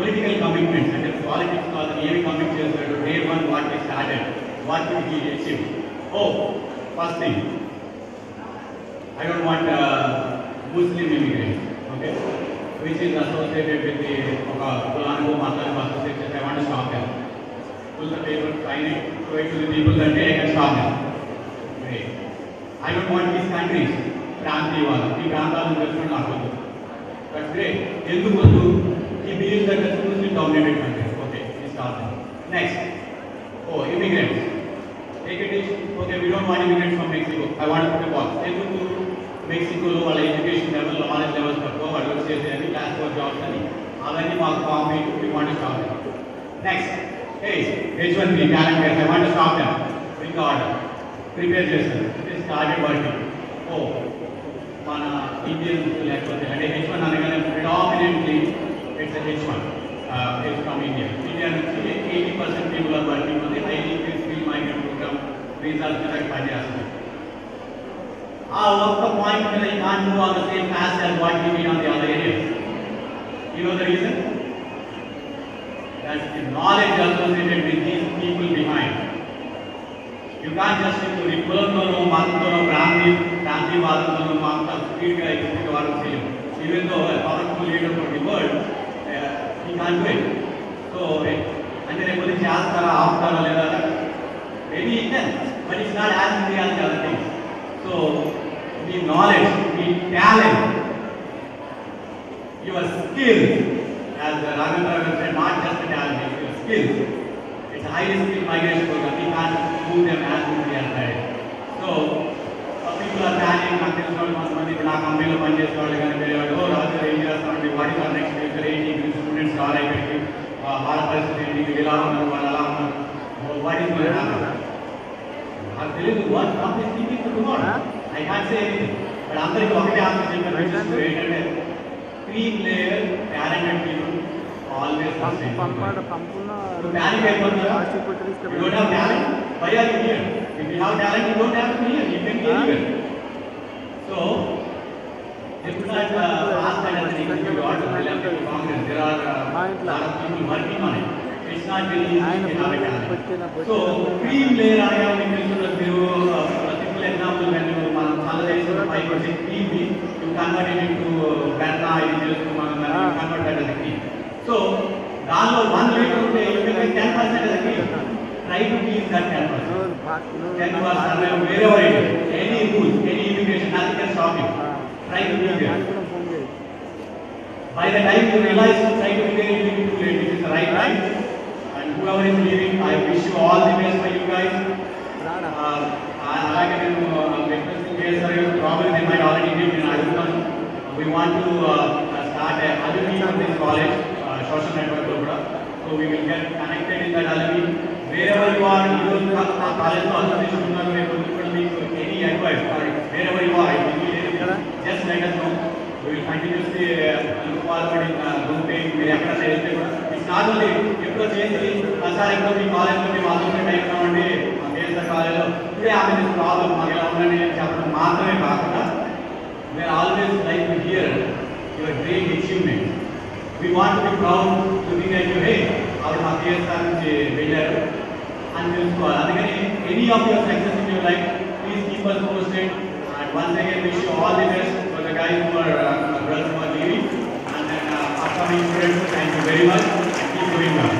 Political commitments అంటే politics అతను ఏమి కమిట్ చేస్తాడు, day one what he started, what he achieve. Oh first thing, I don't want Muslim immigrants, okay, which is associated with the Kulanko Muslim association. I want to stop them. Pull the paper, sign it, show it to the people that day I can stop them. Great. I don't want these countries, Prantiwala, the Prantalu investment Nakodu. That's great. Endukodu, he believes that that's Muslim dominated countries. Okay, we stop them. Next. Oh, immigrants. Take it easy. Okay, we don't want immigrants from Mexico. I want to put a box. Enduku మెక్సికోలో వాళ్ళ education level, knowledge levels తక్కువ, వాళ్ళు work చేసేది class 4 jobs అని అవన్నీ మాకు compete we want to stop them. Next, hey H1B talent guys, I want to stop them. With order prepare చేస్తారు. It is started working. ఓ మన ఇండియన్స్ లేకపోతే అంటే H1 అనగానే predominantly it's H1 it's from India. India నుంచి 80% people are working on the highly skill migrant program visas మీద పనిచేస్తుంది. What's the point when I can't move on the same path as what we did on the other areas? You know the reason? That's the knowledge associated with these people behind. You can't just into the Kulantono, Mantono, Pranti Vadantono, Manta, speed guy, even though a powerful leader for the world, he can't do it. So, and then everybody asks after maybe he can, but it's not as easy as the other things. So, the knowledge, the talent, your skills, as Raghavendra said, not just the talent, it's your skills. It's a highly skilled migration program. We can't move them as easily as that. So, people are planning, not this one, money, not company, one year, oh, Raja, what is our next future? 80 students are like, what is going to happen? What is going to happen? I'm telling you what, I'm thinking for tomorrow. I can't say anything. But I'm telling you, okay, I'm saying that which is great and 3-layer talented people always the same. So panic happens. You don't have talent, why are you here? If you have talent, you don't have to be here. You can be anywhere. So, it's not fast and as an executive order, Congress. There are a lot of people working on it. It's not very easy to have a talent. So, 3-layer area, we can sort of do a simple example when you salary 5 or 6 PV, you convert it into beta, you convert that as a key. So, now 1 liter, you can make 10% as a key. Try to keep that 10%. 10% wherever it is. Any rules, any immigration, nothing can stop you. Try to be there. By the time you realize, try to be there, it will be too late. It is the right time. Whoever is leaving, I wish you all the best for you guys. Like I probably they might already be in Adhukan. We want to start a alumni of this college, social network program. So we will get connected in that alumni. Wherever you are, you will come to college association, any advice, wherever you are, just let us know. We will continuously look forward in grouping. It's not only if you change the college to be also time college. Today I have this problem. We are always like to hear your great achievements. We want to be proud looking at you. Hey, our and any of your success in your life, please keep us posted. And once again, wish you all the best for the guys who are girls who are leaving, and then upcoming students. Thank you very much. And keep doing well.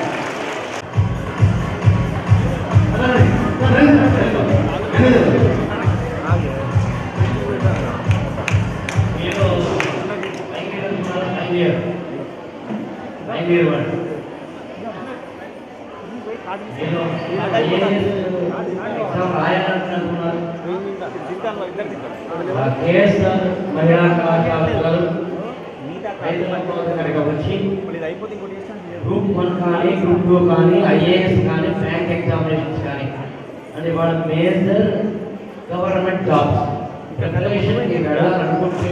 మహిళా కళాశాలలు వచ్చి group 1 కానీ group 2 కానీ IAS కానీ bank examinations కానీ అంటే వాళ్ళ major government jobs preparation మీరు వెళ్ళాలనుకుంటే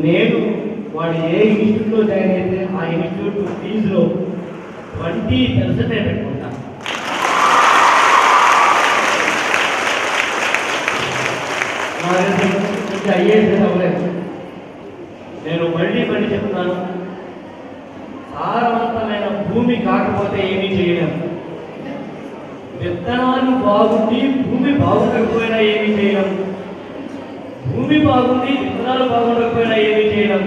నేను వాడు ఏ ఇన్స్టిట్యూట్లో జాయిన్ అయితే ఆ ఇన్స్టిట్యూట్ ఫీజులో 20% పెట్టుకుంటాను. ఐఏఎస్ అవ్వలేదు. నేను మళ్ళీ చెప్తున్నాను, సారవంతమైన భూమి కాకపోతే ఏమీ చేయలేం. విత్తనాలు బాగుండి భూమి బాగుండకపోయినా ఏమీ చేయలేం. భూమి బాగుంది విత్తనాలు బాగుండకపోయినా ఏమీ చేయలేం.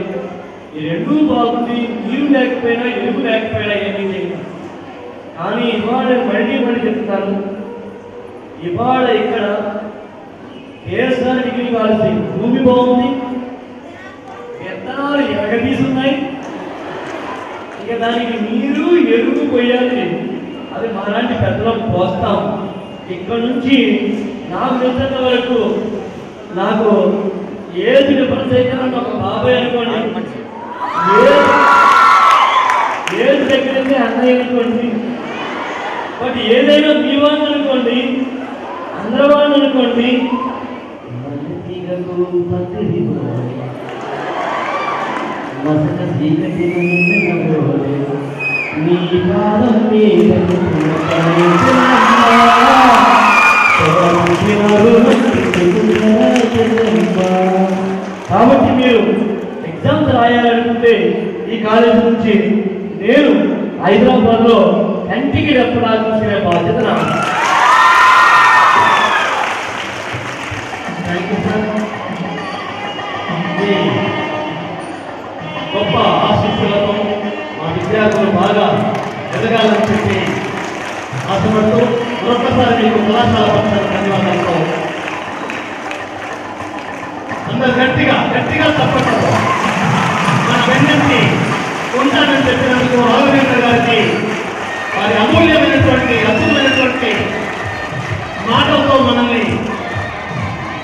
ఈ రెండూ బాగుంది నీరు లేకపోయినా ఎరువు లేకపోయినా ఏమీ చేయలేం. కానీ ఇవాళ మళ్ళీ చెప్తాను, ఇవాళ ఇక్కడ కేఎస్ఆర్ డిగ్రీ కాలేజీ భూమి బాగుంది, విత్తనాలు ఎరగదీసున్నాయి, ఇక దానికి నీరు ఎరువు పోయాలి. అది మాలాంటి పెద్దలం పోస్తాం. ఇక్కడ నుంచి నాకు తెలిసినంత వరకు నాకు ఏది డిఫరెన్స్ అయితే ఒక బాబాయ్ అనుకోండి, ఏది దగ్గరైతే అన్నయ్య అనుకోండి, బట్ ఏదైనా మీ వాళ్ళు అనుకోండి, అందరూ వాళ్ళు అనుకోండి. కాబట్టి మీరు ఎగ్జామ్స్ రాయాలనుకుంటే ఈ కాలేజ్ నుంచి నేను హైదరాబాద్లో కంటికి రెప్పలా చూసుకునే బాధ్యత నా. Thank you sir. గొప్ప ఆశీస్సులతో మా విద్యార్థులు బాగా ఎదగాలని చెప్పి ఆశపడుతూ మరొకసారి మీకు కళాశాల పక్షాన ధన్యవాదాలతో అందరూ గట్టిగా తప్పకుండా మన వెన్నెత్తి ఉంటానని చెప్పినందుకు రాఘవేంద్ర గారికి వారి అమూల్యమైనటువంటి అద్భుతమైనటువంటి మాటలతో మనల్ని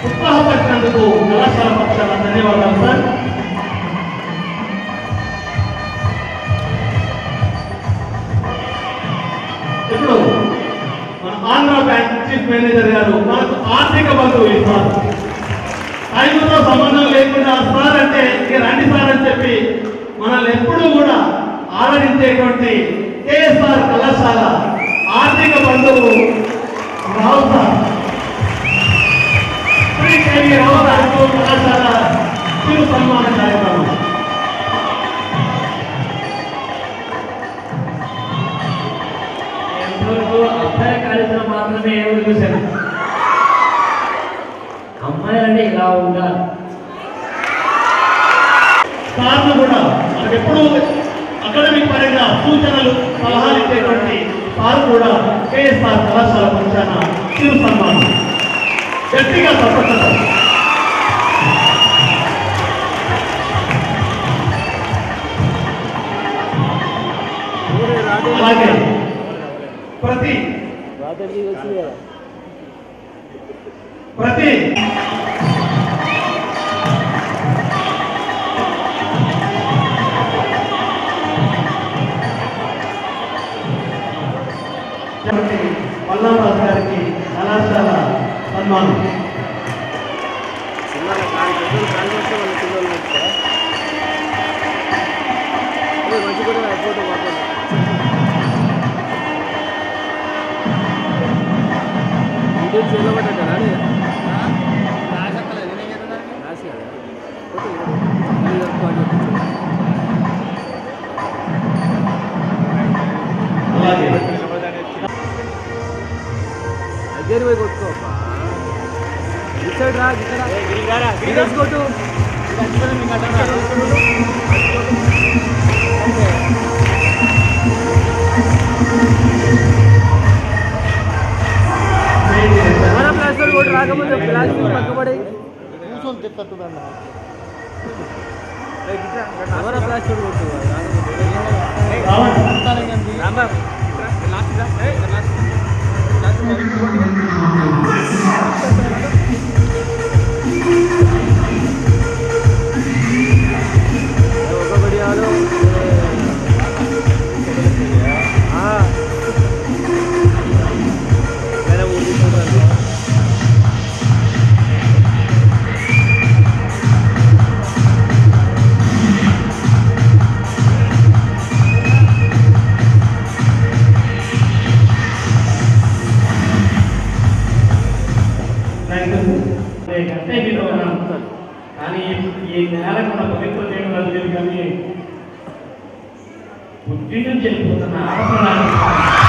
ఉత్సాహపరిచినందుకు కళాశాల పక్షాన ధన్యవాదాలు సార్. ఇప్పుడు మన ఆంధ్ర బ్యాంక్ చీఫ్ మేనేజర్ గారు మనకు ఆర్థిక బంధువు ఇస్తారు. టైంతో సంబంధం లేకుండా సార్ అంటే ఇక రండి సార్ అని చెప్పి మనల్ని ఎప్పుడూ కూడా ఆదరించేటువంటి కేఎస్ఆర్ కళాశాల ఆర్థిక బంధువు రావు సార్. శ్రీ కేవీ రావు కళాశాల చిరు సన్మాన కార్యక్రమం. అబ్బాయి కార్యక్రమం మాత్రమే ఏమో చూశాను, అమ్మాయి అంటే ఇలా ఉండాలి. సార్లు కూడా మనకు ఎప్పుడు అకాడమిక్ పరంగా సూచనలు సలహాలు ఇచ్చేటువంటి సార్ కూడా కేఎస్ఆర్ కళాశాల పక్షాన చిరు సన్మానం. గట్టిగా తప్పకుండా అలాగే ప్రతి వల్లారాజు గారికి కళాశాల సన్మానం. అలాగే అదే పోయి కొట్టుకోపా ఇచ్చాడు రా కొట్టు ప్లాస్టర్ కొట్టు రాకపోతే ప్లాస్టిక్ పక్కబడి కూర్చొని తిట్టద్దు ప్లాస్టర్ కొట్టు పుట్టి నుంచి వెళ్ళిపోతున్న ఆడపిల్లలు